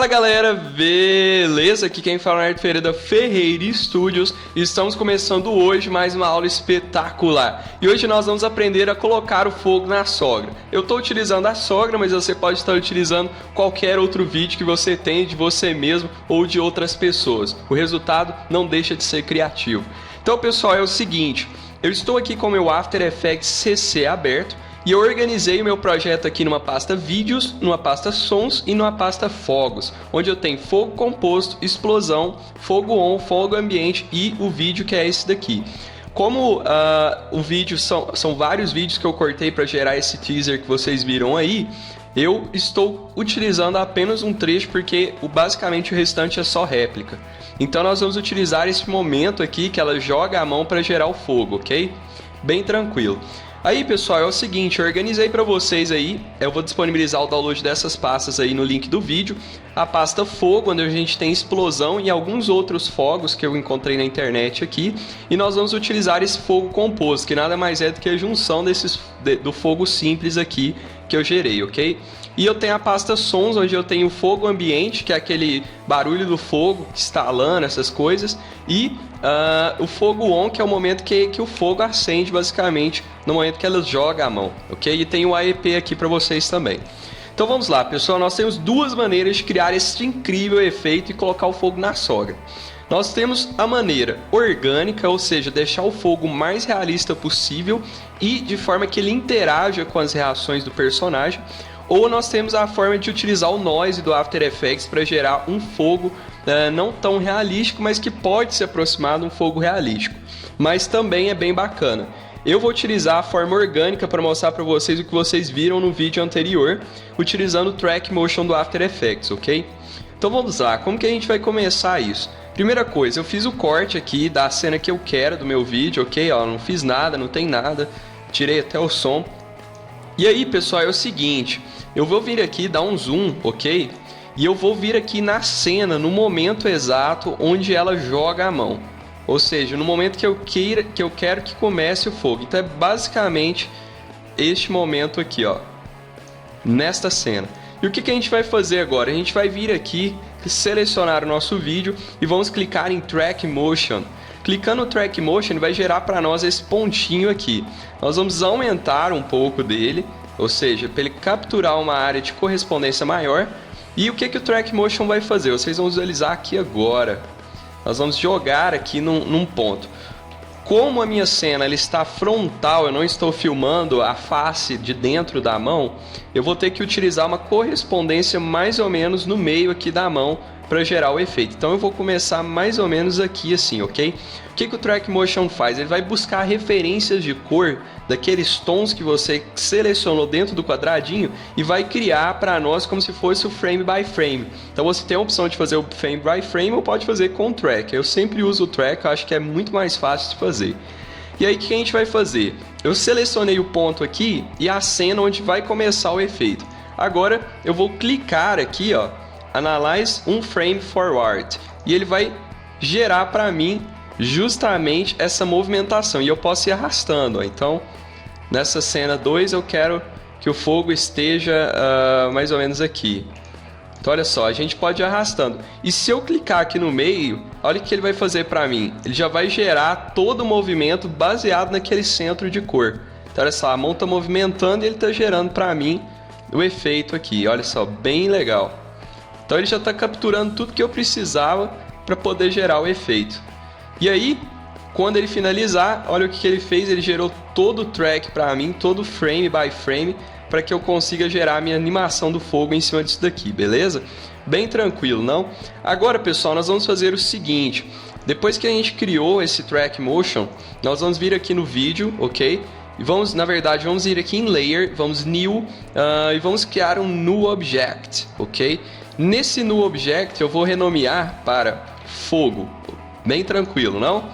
Fala galera, beleza? Aqui quem fala é o Arthur Ferreira da Ferreira Studios e estamos começando hoje mais uma aula espetacular. E hoje nós vamos aprender a colocar o fogo na sogra. Eu estou utilizando a sogra, mas você pode estar utilizando qualquer outro vídeo que você tem de você mesmo ou de outras pessoas. O resultado não deixa de ser criativo. Então pessoal, é o seguinte, eu estou aqui com o meu After Effects CC aberto. E eu organizei o meu projeto aqui numa pasta Vídeos, numa pasta Sons e numa pasta Fogos, onde eu tenho fogo composto, explosão, fogo on, fogo ambiente e o vídeo que é esse daqui. Como o vídeo são vários vídeos que eu cortei para gerar esse teaser que vocês viram aí, eu estou utilizando apenas um trecho porque basicamente o restante é só réplica. Então nós vamos utilizar esse momento aqui que ela joga a mão para gerar o fogo, ok? Bem tranquilo. Aí pessoal, é o seguinte, eu organizei para vocês aí, eu vou disponibilizar o download dessas pastas aí no link do vídeo, a pasta fogo, onde a gente tem explosão e alguns outros fogos que eu encontrei na internet aqui, e nós vamos utilizar esse fogo composto, que nada mais é do que a junção do fogo simples aqui que eu gerei, ok? E eu tenho a pasta sons, onde eu tenho o fogo ambiente, que é aquele barulho do fogo estalando, essas coisas, e o fogo on, que é o momento que o fogo acende, basicamente, no momento que ela joga a mão, ok? E tem o AEP aqui para vocês também. Então vamos lá, pessoal, nós temos duas maneiras de criar esse incrível efeito e colocar o fogo na sogra. Nós temos a maneira orgânica, ou seja, deixar o fogo o mais realista possível e de forma que ele interaja com as reações do personagem. Ou nós temos a forma de utilizar o noise do After Effects para gerar um fogo não tão realístico, mas que pode se aproximar de um fogo realístico. Mas também é bem bacana. Eu vou utilizar a forma orgânica para mostrar para vocês o que vocês viram no vídeo anterior, utilizando o Track Motion do After Effects, ok? Então vamos lá, como que a gente vai começar isso? Primeira coisa, eu fiz o corte aqui da cena que eu quero do meu vídeo, ok? Ó, não fiz nada, não tem nada, tirei até o som. E aí, pessoal, é o seguinte, eu vou vir aqui, dar um zoom, ok? E eu vou vir aqui na cena, no momento exato onde ela joga a mão. Ou seja, no momento que eu quero que comece o fogo. Então é basicamente este momento aqui, ó, nesta cena. E o que a gente vai fazer agora? A gente vai vir aqui, selecionar o nosso vídeo e vamos clicar em Track Motion. Clicando no Track Motion, ele vai gerar para nós esse pontinho aqui. Nós vamos aumentar um pouco dele, ou seja, para ele capturar uma área de correspondência maior. E o que o Track Motion vai fazer? Vocês vão visualizar aqui agora. Nós vamos jogar aqui num ponto. Como a minha cena ela está frontal, eu não estou filmando a face de dentro da mão, eu vou ter que utilizar uma correspondência mais ou menos no meio aqui da mão para gerar o efeito. Então eu vou começar mais ou menos aqui assim, ok? O que o Track Motion faz? Ele vai buscar referências de cor daqueles tons que você selecionou dentro do quadradinho e vai criar para nós como se fosse o frame by frame. Então você tem a opção de fazer o frame by frame ou pode fazer com o track. Eu sempre uso o track, eu acho que é muito mais fácil de fazer. E aí o que a gente vai fazer? Eu selecionei o ponto aqui e a cena onde vai começar o efeito. Agora eu vou clicar aqui, ó, Analyze um frame forward e ele vai gerar para mim justamente essa movimentação e eu posso ir arrastando, ó. Então nessa cena 2 eu quero que o fogo esteja mais ou menos aqui. Então olha só, a gente pode ir arrastando e se eu clicar aqui no meio, olha o que ele vai fazer para mim, ele já vai gerar todo o movimento baseado naquele centro de cor. Então olha só, a mão está movimentando e ele está gerando para mim o efeito aqui, olha só, bem legal. Então ele já está capturando tudo que eu precisava para poder gerar o efeito. E aí, quando ele finalizar, olha o que ele fez, ele gerou todo o track para mim, todo frame by frame, para que eu consiga gerar a minha animação do fogo em cima disso daqui, beleza? Bem tranquilo, não? Agora, pessoal, nós vamos fazer o seguinte, depois que a gente criou esse Track Motion, nós vamos vir aqui no vídeo, ok? E vamos, na verdade, vamos ir aqui em Layer, vamos New, e vamos criar um New Object, ok? Nesse New Object eu vou renomear para Fogo, bem tranquilo, não?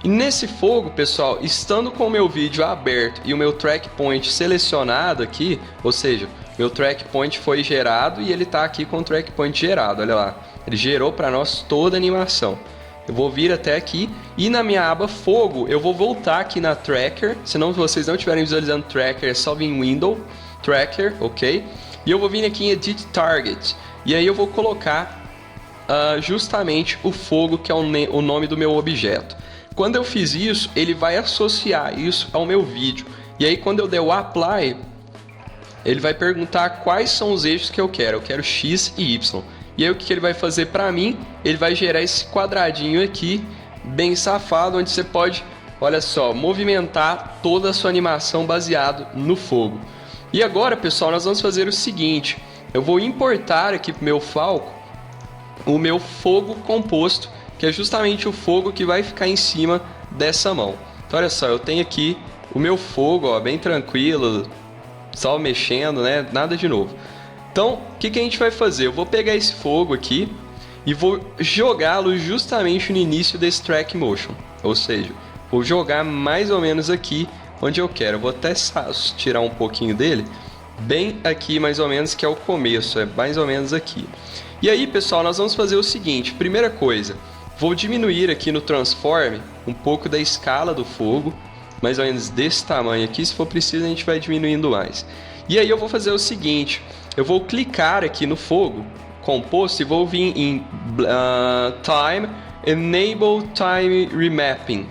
E nesse fogo, pessoal, estando com o meu vídeo aberto e o meu track point selecionado aqui, ou seja, meu track point foi gerado e ele está aqui com o track point gerado, olha lá. Ele gerou para nós toda a animação. Eu vou vir até aqui e na minha aba Fogo eu vou voltar aqui na Tracker, se vocês não estiverem visualizando Tracker, é só vir em Window, Tracker, ok? E eu vou vir aqui em Edit Target. E aí eu vou colocar justamente o fogo, que é o nome do meu objeto. Quando eu fiz isso, ele vai associar isso ao meu vídeo. E aí quando eu der o Apply, ele vai perguntar quais são os eixos que eu quero. Eu quero X e Y. E aí o que ele vai fazer para mim? Ele vai gerar esse quadradinho aqui, bem safado, onde você pode, olha só, movimentar toda a sua animação baseado no fogo. E agora, pessoal, nós vamos fazer o seguinte. Eu vou importar aqui para o meu Falco o meu fogo composto, que é justamente o fogo que vai ficar em cima dessa mão. Então olha só, eu tenho aqui o meu fogo, ó, bem tranquilo, só mexendo, né? Nada de novo. Então, o que a gente vai fazer? Eu vou pegar esse fogo aqui e vou jogá-lo justamente no início desse track motion. Ou seja, vou jogar mais ou menos aqui onde eu quero. Eu vou até tirar um pouquinho dele, bem aqui mais ou menos, que é o começo, é mais ou menos aqui. E aí, pessoal, nós vamos fazer o seguinte. Primeira coisa, vou diminuir aqui no Transform um pouco da escala do fogo, mais ou menos desse tamanho aqui. Se for preciso, a gente vai diminuindo mais. E aí eu vou fazer o seguinte, eu vou clicar aqui no fogo composto e vou vir em Time, Enable Time Remapping.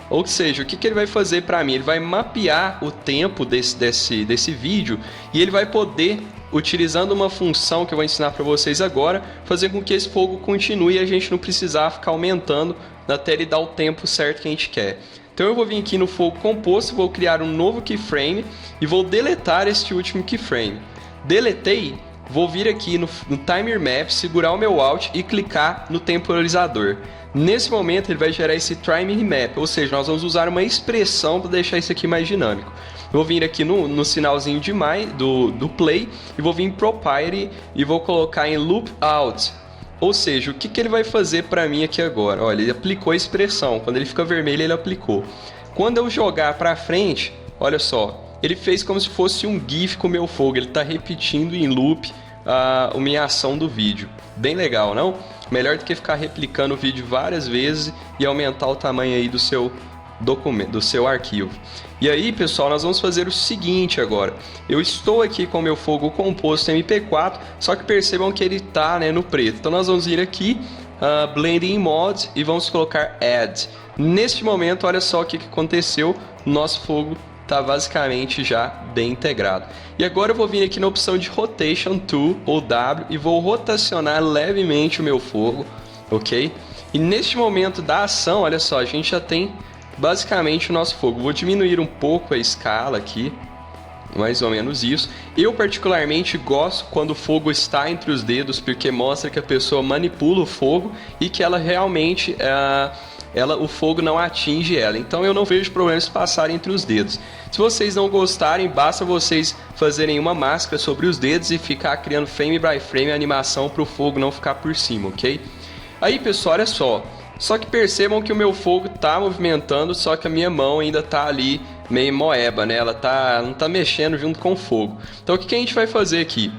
Ou seja, o que ele vai fazer para mim? Ele vai mapear o tempo desse vídeo e ele vai poder, utilizando uma função que eu vou ensinar para vocês agora, fazer com que esse fogo continue e a gente não precisar ficar aumentando até ele dar o tempo certo que a gente quer. Então eu vou vir aqui no fogo composto, vou criar um novo keyframe e vou deletar este último keyframe. Deletei, vou vir aqui no Timer Map, segurar o meu Alt e clicar no temporalizador. Nesse momento ele vai gerar esse Timer Map, ou seja, nós vamos usar uma expressão para deixar isso aqui mais dinâmico. Eu vou vir aqui no sinalzinho de do play e vou vir em Property e vou colocar em Loop Out. Ou seja, o que ele vai fazer para mim aqui agora? Olha, ele aplicou a expressão, quando ele fica vermelho ele aplicou. Quando eu jogar para frente, olha só, ele fez como se fosse um GIF com o meu fogo, ele está repetindo em loop a minha ação do vídeo. Bem legal, não? Melhor do que ficar replicando o vídeo várias vezes e aumentar o tamanho aí do seu documento, do seu arquivo. E aí, pessoal, nós vamos fazer o seguinte agora. Eu estou aqui com o meu fogo composto MP4, só que percebam que ele está, né, no preto. Então nós vamos ir aqui, Blending Mode, e vamos colocar Add. Neste momento, olha só o que aconteceu. Nosso fogo está basicamente já bem integrado. E agora eu vou vir aqui na opção de Rotation Tool, ou W, e vou rotacionar levemente o meu fogo, ok? E neste momento da ação, olha só, a gente já tem basicamente o nosso fogo. Vou diminuir um pouco a escala aqui, mais ou menos isso. Eu particularmente gosto quando o fogo está entre os dedos, porque mostra que a pessoa manipula o fogo e que ela realmente, o fogo não atinge ela. Então eu não vejo problemas passarem entre os dedos. Se vocês não gostarem, basta vocês fazerem uma máscara sobre os dedos e ficar criando frame by frame a animação para o fogo não ficar por cima, ok? Aí, pessoal, olha só. Só que percebam que o meu fogo está movimentando, só que a minha mão ainda está ali meio moeba, né? Ela não está mexendo junto com o fogo. Então o que a gente vai fazer aqui?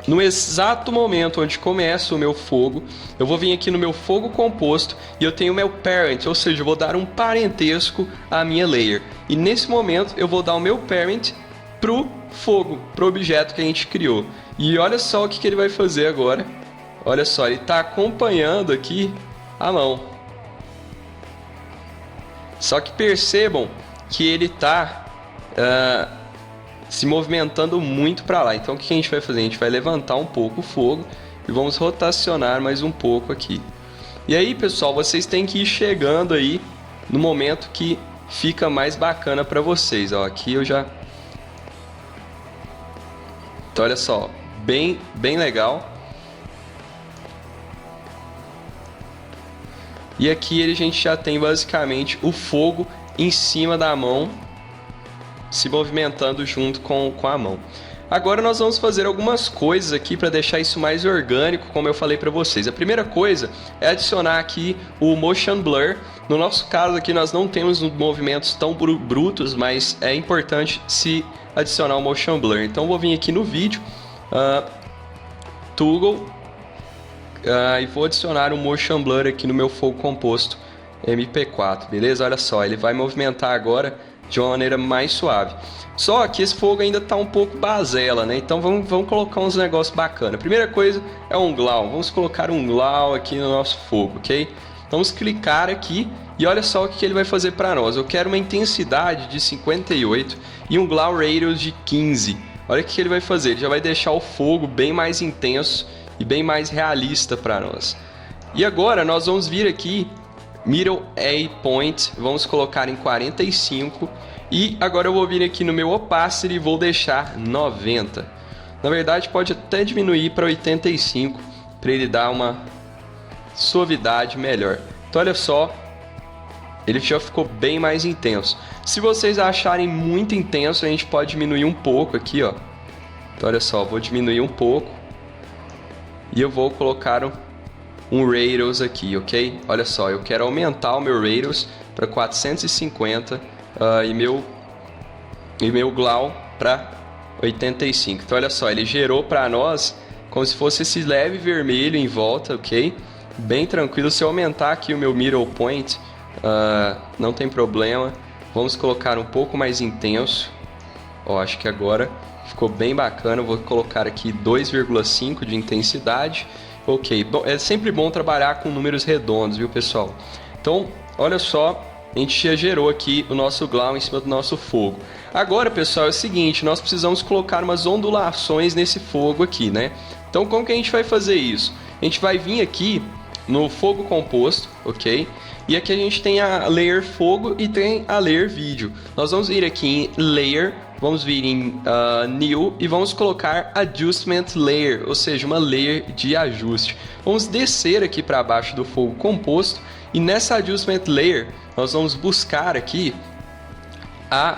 No exato momento onde começa o meu fogo, eu vou vir aqui no meu fogo composto e eu tenho o meu parent, ou seja, eu vou dar um parentesco à minha layer. E nesse momento eu vou dar o meu parent pro fogo, pro objeto que a gente criou. E olha só o que ele vai fazer agora. Olha só, ele está acompanhando aqui a mão. Só que percebam que ele está se movimentando muito para lá. Então o que a gente vai fazer? A gente vai levantar um pouco o fogo e vamos rotacionar mais um pouco aqui. E aí, pessoal, vocês têm que ir chegando aí no momento que fica mais bacana para vocês. Ó, aqui eu já... Então olha só, bem legal. E aqui a gente já tem basicamente o fogo em cima da mão, se movimentando junto com a mão. Agora nós vamos fazer algumas coisas aqui para deixar isso mais orgânico, como eu falei para vocês. A primeira coisa é adicionar aqui o Motion Blur. No nosso caso aqui nós não temos movimentos tão brutos, mas é importante se adicionar o Motion Blur. Então eu vou vir aqui no vídeo, Toggle, e vou adicionar um Motion Blur aqui no meu fogo composto MP4, beleza? Olha só, ele vai movimentar agora de uma maneira mais suave. Só que esse fogo ainda tá um pouco basela, né? Então vamos colocar uns negócios bacanas. Primeira coisa é um glow. Vamos colocar um glow aqui no nosso fogo, ok? Vamos clicar aqui e olha só o que ele vai fazer para nós. Eu quero uma intensidade de 58 e um glow radius de 15. Olha o que ele vai fazer. Ele já vai deixar o fogo bem mais intenso e bem mais realista para nós. E agora nós vamos vir aqui, Middle A Point, vamos colocar em 45. E agora eu vou vir aqui no meu Opacity e vou deixar 90. Na verdade pode até diminuir para 85 para ele dar uma suavidade melhor. Então olha só, ele já ficou bem mais intenso. Se vocês acharem muito intenso, a gente pode diminuir um pouco aqui, ó. Então olha só, vou diminuir um pouco e eu vou colocar um radius aqui, ok? Olha só, eu quero aumentar o meu radius para 450 e meu glow para 85. Então olha só, ele gerou para nós como se fosse esse leve vermelho em volta, ok? Bem tranquilo. Se eu aumentar aqui o meu middle point, não tem problema. Vamos colocar um pouco mais intenso. Ó, acho que agora ficou bem bacana. Eu vou colocar aqui 2,5 de intensidade. Ok, bom, é sempre bom trabalhar com números redondos, viu, pessoal? Então, olha só, a gente já gerou aqui o nosso glow em cima do nosso fogo. Agora, pessoal, é o seguinte, nós precisamos colocar umas ondulações nesse fogo aqui, né? Então, como que a gente vai fazer isso? A gente vai vir aqui no fogo composto, ok? E aqui a gente tem a layer fogo e tem a layer vídeo. Nós vamos vir aqui em layer, vamos vir em new e vamos colocar adjustment layer, ou seja, uma layer de ajuste. Vamos descer aqui para baixo do fogo composto e nessa adjustment layer nós vamos buscar aqui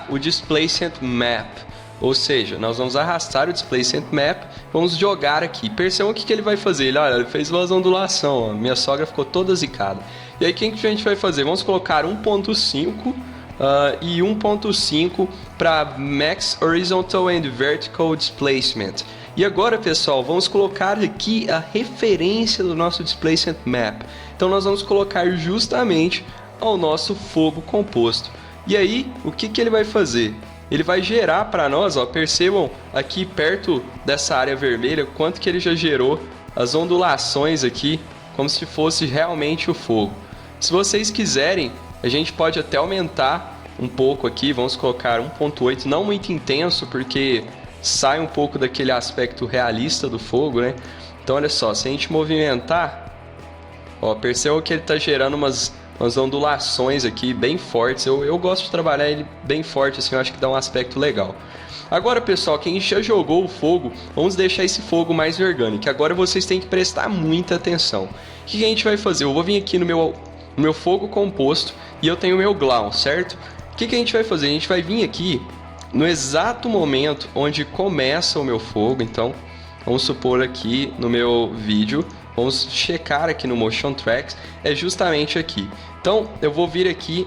o displacement map. Ou seja, nós vamos arrastar o displacement map, vamos jogar aqui. Percebam o que ele vai fazer. Ele fez uma ondulação, ó. Minha sogra ficou toda zicada. E aí, o que a gente vai fazer? Vamos colocar 1.5 e 1.5 para Max Horizontal and Vertical Displacement. E agora, pessoal, vamos colocar aqui a referência do nosso Displacement Map. Então, nós vamos colocar justamente ao nosso fogo composto. E aí, o que ele vai fazer? Ele vai gerar para nós, ó, percebam aqui perto dessa área vermelha, quanto que ele já gerou as ondulações aqui, como se fosse realmente o fogo. Se vocês quiserem, a gente pode até aumentar um pouco aqui, vamos colocar 1.8, não muito intenso, porque sai um pouco daquele aspecto realista do fogo, né? Então olha só, se a gente movimentar, ó, percebam que ele está gerando umas ondulações aqui bem fortes. Eu gosto de trabalhar ele bem forte, assim, eu acho que dá um aspecto legal. Agora, pessoal, quem já jogou o fogo, vamos deixar esse fogo mais orgânico. Agora vocês têm que prestar muita atenção. O que a gente vai fazer? Eu vou vir aqui no meu fogo composto e eu tenho o meu glow, certo? O que a gente vai fazer? A gente vai vir aqui no exato momento onde começa o meu fogo. Então, vamos supor aqui no meu vídeo, vamos checar aqui no Motion Tracks, é justamente aqui. Então, eu vou vir aqui,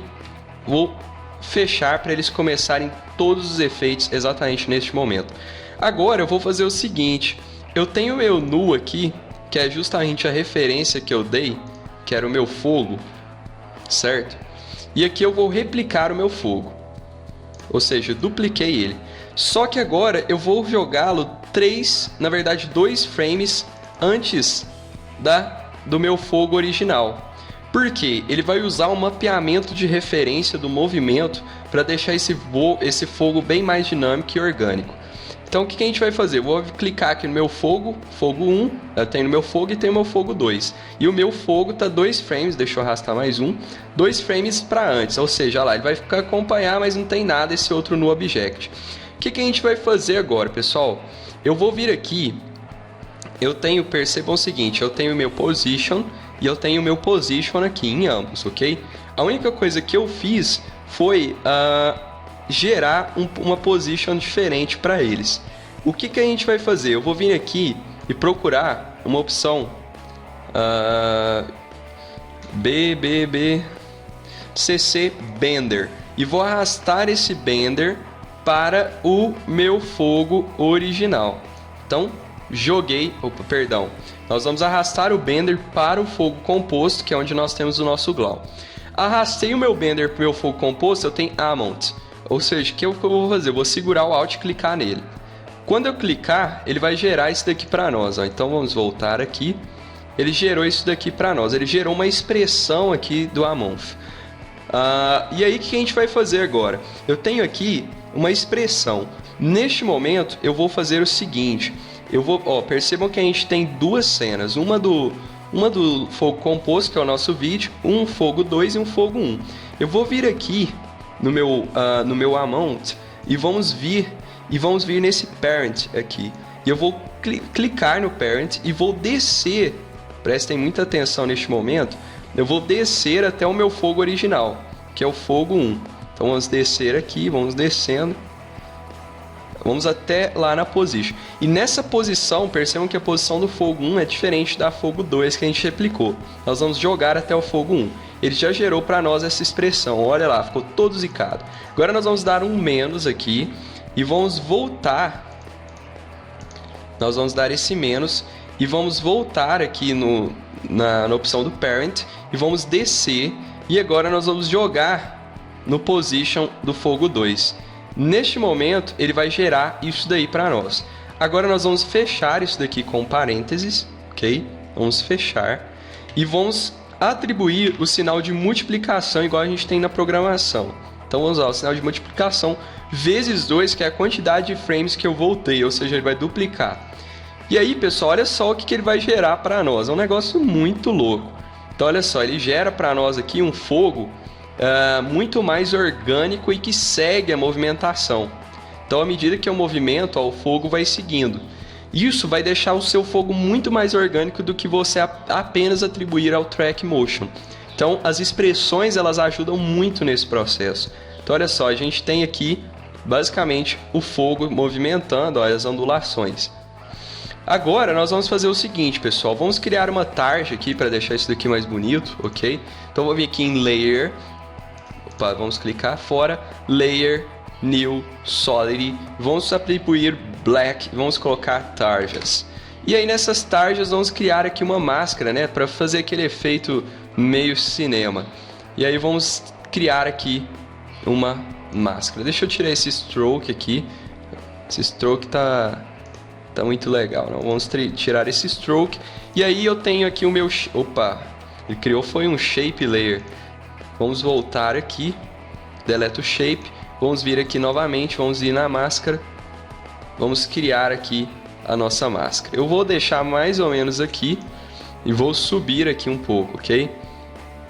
vou fechar para eles começarem todos os efeitos exatamente neste momento. Agora eu vou fazer o seguinte, eu tenho o meu nu aqui, que é justamente a referência que eu dei, que era o meu fogo, certo? E aqui eu vou replicar o meu fogo, ou seja, dupliquei ele. Só que agora eu vou jogá-lo 2 frames antes do meu fogo original. Por quê? Ele vai usar um mapeamento de referência do movimento para deixar esse fogo bem mais dinâmico e orgânico. Então o que a gente vai fazer? Eu vou clicar aqui no meu fogo 1, eu tenho o meu fogo e tenho o meu fogo 2. E o meu fogo está 2 frames, deixa eu arrastar mais 2 frames para antes, ou seja, lá ele vai ficar acompanhar, mas não tem nada esse outro no object. O que a gente vai fazer agora, pessoal? Eu vou vir aqui, percebam o seguinte, eu tenho o meu position e eu tenho o meu position aqui em ambos, ok? A única coisa que eu fiz foi gerar uma position diferente para eles. O que a gente vai fazer? Eu vou vir aqui e procurar uma opção CC Bender e vou arrastar esse Bender para o meu fogo original. Então, nós vamos arrastar o Bender para o fogo composto, que é onde nós temos o nosso glow. Arrastei o meu Bender para o meu fogo composto, eu tenho Amount. Ou seja, o que eu vou fazer? Eu vou segurar o Alt e clicar nele. Quando eu clicar, ele vai gerar isso daqui para nós. Ó. Então vamos voltar aqui. Ele gerou isso daqui para nós. Ele gerou uma expressão aqui do Amonf. E aí o que a gente vai fazer agora? Eu tenho aqui uma expressão. Neste momento eu vou fazer o seguinte. Percebam que a gente tem duas cenas. Uma do fogo composto, que é o nosso vídeo. Um fogo 2 e um fogo 1. Eu vou vir aqui no meu amount e vamos vir nesse parent aqui. E eu vou clicar no parent e vou descer. Prestem muita atenção neste momento. Eu vou descer até o meu fogo original, que é o fogo 1. Então vamos descer aqui, vamos descendo. Vamos até lá na position. E nessa posição, percebam que a posição do fogo 1 é diferente da fogo 2 que a gente replicou. Nós vamos jogar até o fogo 1. Ele já gerou para nós essa expressão. Olha lá, ficou todo zicado. Agora nós vamos dar um menos aqui e vamos voltar. Nós vamos dar esse menos e vamos voltar aqui na opção do parent e vamos descer. E agora nós vamos jogar no position do fogo 2. Neste momento, ele vai gerar isso daí para nós. Agora nós vamos fechar isso daqui com parênteses, ok? Vamos fechar e vamos atribuir o sinal de multiplicação igual a gente tem na programação. Então vamos usar o sinal de multiplicação vezes 2, que é a quantidade de frames que eu voltei, ou seja, ele vai duplicar. E aí, pessoal, olha só o que ele vai gerar para nós. É um negócio muito louco. Então, olha só, ele gera para nós aqui um fogo muito mais orgânico e que segue a movimentação. Então, à medida que eu movimento, o fogo vai seguindo. Isso vai deixar o seu fogo muito mais orgânico do que você apenas atribuir ao track motion. Então, as expressões elas ajudam muito nesse processo. Então, olha só, a gente tem aqui basicamente o fogo movimentando, ó, as ondulações. Agora nós vamos fazer o seguinte, pessoal, vamos criar uma tarja aqui para deixar isso daqui mais bonito, ok? Então vou vir aqui em Layer, vamos clicar fora, Layer, New, Solid, vamos atribuir Black, vamos colocar tarjas. E aí nessas tarjas vamos criar aqui uma máscara, né, para fazer aquele efeito meio cinema. E aí vamos criar aqui uma máscara. Deixa eu tirar esse stroke aqui, esse stroke tá muito legal, não? Vamos tirar esse stroke. E aí eu tenho aqui o meu... ele criou foi um shape layer. Vamos voltar aqui. Delete o shape. Vamos vir aqui novamente. Vamos ir na máscara. Vamos criar aqui a nossa máscara. Eu vou deixar mais ou menos aqui. E vou subir aqui um pouco, ok?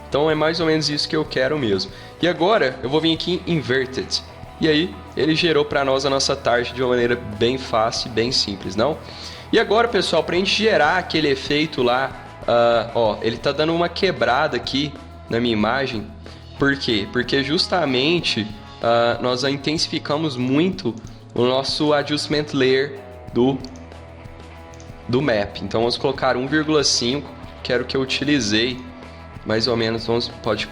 Então é mais ou menos isso que eu quero mesmo. E agora eu vou vir aqui em Inverted. E aí, ele gerou para nós a nossa tarja de uma maneira bem fácil e bem simples, não? E agora, pessoal, para a gente gerar aquele efeito lá, ele tá dando uma quebrada aqui na minha imagem. Por quê? Porque justamente nós intensificamos muito o nosso adjustment layer do map. Então, vamos colocar 1,5, que era o que eu utilizei, mais ou menos,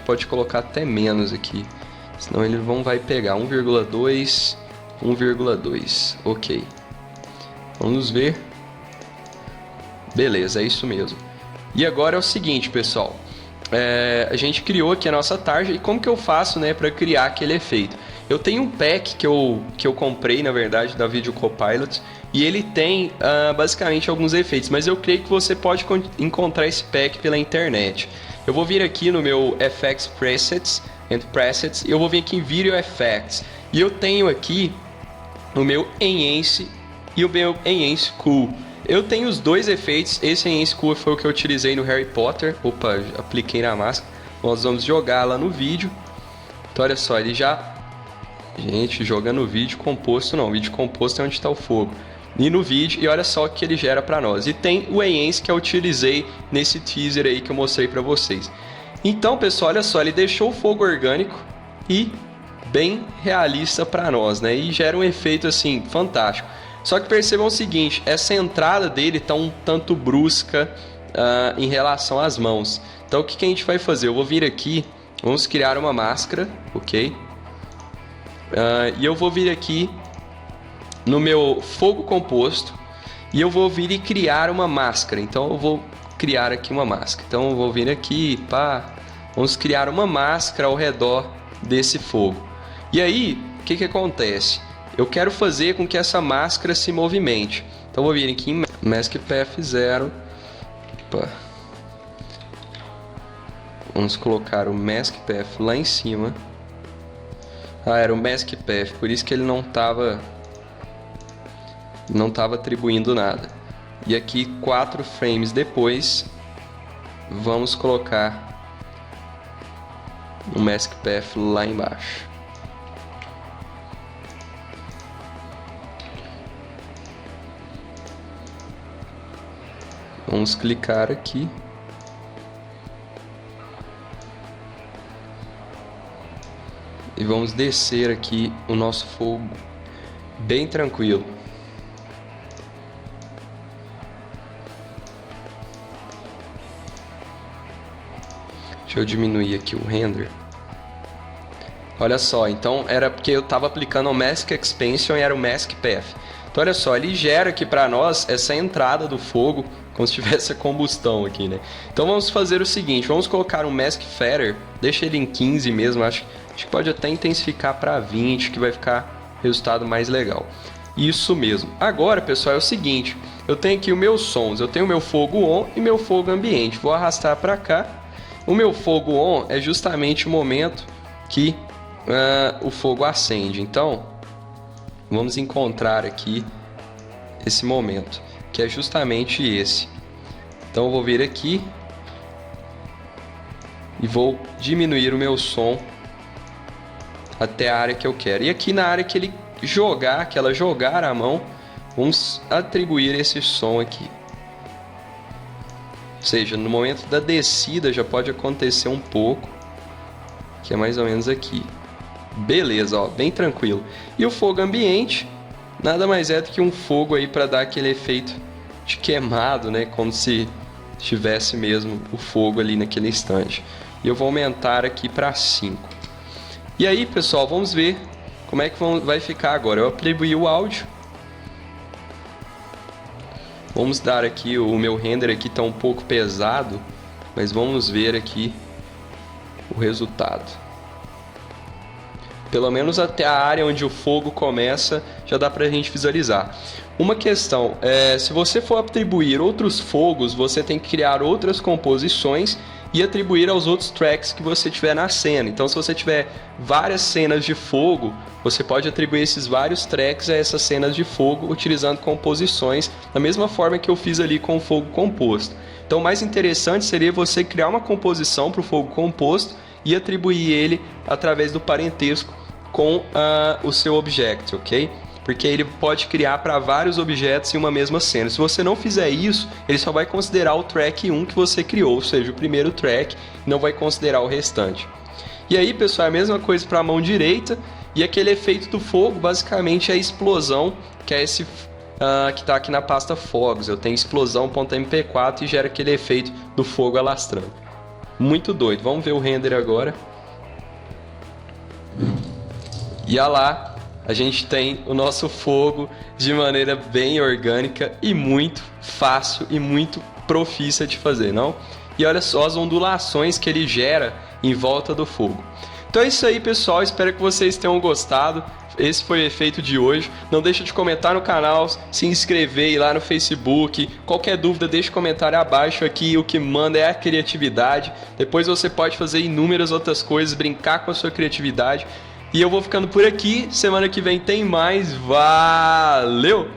pode colocar até menos aqui. Senão ele vai pegar 1,2, 1,2, ok. Vamos ver. Beleza, é isso mesmo. E agora é o seguinte, pessoal. A gente criou aqui a nossa tarja. E como que eu faço, né, para criar aquele efeito? Eu tenho um pack que eu comprei, na verdade, da Video Copilot. E ele tem basicamente alguns efeitos. Mas eu creio que você pode encontrar esse pack pela internet. Eu vou vir aqui no meu FX Presets e eu vou vir aqui em Video Effects e eu tenho aqui o meu Enhance e o meu Enhance Cool. Eu tenho os dois efeitos. Esse Enhance Cool foi o que eu utilizei no Harry Potter. Apliquei na máscara. Nós vamos jogar lá no vídeo. Então olha só, ele já... Gente, jogando o vídeo composto não. O vídeo composto é onde está o fogo. E no vídeo, e olha só o que ele gera para nós. E tem o Enhance que eu utilizei nesse teaser aí que eu mostrei para vocês. Então, pessoal, olha só, ele deixou o fogo orgânico e bem realista para nós, né? E gera um efeito assim fantástico. Só que percebam o seguinte, essa entrada dele tá um tanto brusca em relação às mãos. Então, o que a gente vai fazer? Eu vou vir aqui, vamos criar uma máscara, ok? E eu vou vir aqui no meu fogo composto e eu vou vir e criar uma máscara. Então, eu vou criar aqui uma máscara. Então eu vou vir aqui, vamos criar uma máscara ao redor desse fogo. E aí, o que acontece? Eu quero fazer com que essa máscara se movimente. Então vou vir aqui em Mask Path 0. Opa. Vamos colocar o Mask Path lá em cima. Era o Mask Path, por isso que ele não estava atribuindo nada. E aqui 4 frames depois, vamos colocar o Mask Path lá embaixo. Vamos clicar aqui. E vamos descer aqui o nosso fogo bem tranquilo. Deixa eu diminuir aqui o render. Olha só, então era porque eu estava aplicando o Mask Expansion e era o Mask Path. Então olha só, ele gera aqui para nós essa entrada do fogo, como se tivesse a combustão aqui, né? Então vamos fazer o seguinte, vamos colocar um Mask Feather, deixa ele em 15 mesmo, acho que pode até intensificar para 20, que vai ficar resultado mais legal. Isso mesmo. Agora, pessoal, é o seguinte, eu tenho aqui os meus sons, eu tenho o meu fogo on e meu fogo ambiente. Vou arrastar para cá. O meu fogo on é justamente o momento que o fogo acende. Então, vamos encontrar aqui esse momento, que é justamente esse. Então eu vou vir aqui e vou diminuir o meu som até a área que eu quero. E aqui na área que ele jogar, que ela jogar a mão, vamos atribuir esse som aqui. Ou seja, no momento da descida já pode acontecer um pouco, que é mais ou menos aqui. Beleza, ó, bem tranquilo. E o fogo ambiente nada mais é do que um fogo aí para dar aquele efeito de queimado, né? Como se tivesse mesmo o fogo ali naquele instante. E eu vou aumentar aqui para 5. E aí, pessoal, vamos ver como é que vai ficar agora. Eu atribuí o áudio. Vamos dar aqui, o meu render aqui está um pouco pesado, mas vamos ver aqui o resultado. Pelo menos até a área onde o fogo começa, já dá pra gente visualizar. Uma questão, se você for atribuir outros fogos, você tem que criar outras composições e atribuir aos outros tracks que você tiver na cena. Então, se você tiver várias cenas de fogo, você pode atribuir esses vários tracks a essas cenas de fogo, utilizando composições, da mesma forma que eu fiz ali com o fogo composto. Então, o mais interessante seria você criar uma composição para o fogo composto e atribuir ele através do parentesco com o seu object, ok? Porque ele pode criar para vários objetos em uma mesma cena. Se você não fizer isso, ele só vai considerar o track 1 que você criou, ou seja, o primeiro track, não vai considerar o restante. E aí, pessoal, é a mesma coisa para a mão direita, e aquele efeito do fogo basicamente é a explosão, que é esse que está aqui na pasta fogos. Eu tenho explosão.mp4 e gera aquele efeito do fogo alastrando. Muito doido. Vamos ver o render agora. E olha lá, a gente tem o nosso fogo de maneira bem orgânica e muito fácil e muito profícia de fazer, não? E olha só as ondulações que ele gera em volta do fogo. Então é isso aí, pessoal. Espero que vocês tenham gostado. Esse foi o efeito de hoje. Não deixa de comentar no canal, se inscrever, ir lá no Facebook. Qualquer dúvida, deixa um comentário abaixo aqui. O que manda é a criatividade. Depois você pode fazer inúmeras outras coisas, brincar com a sua criatividade. E eu vou ficando por aqui. Semana que vem tem mais. Valeu!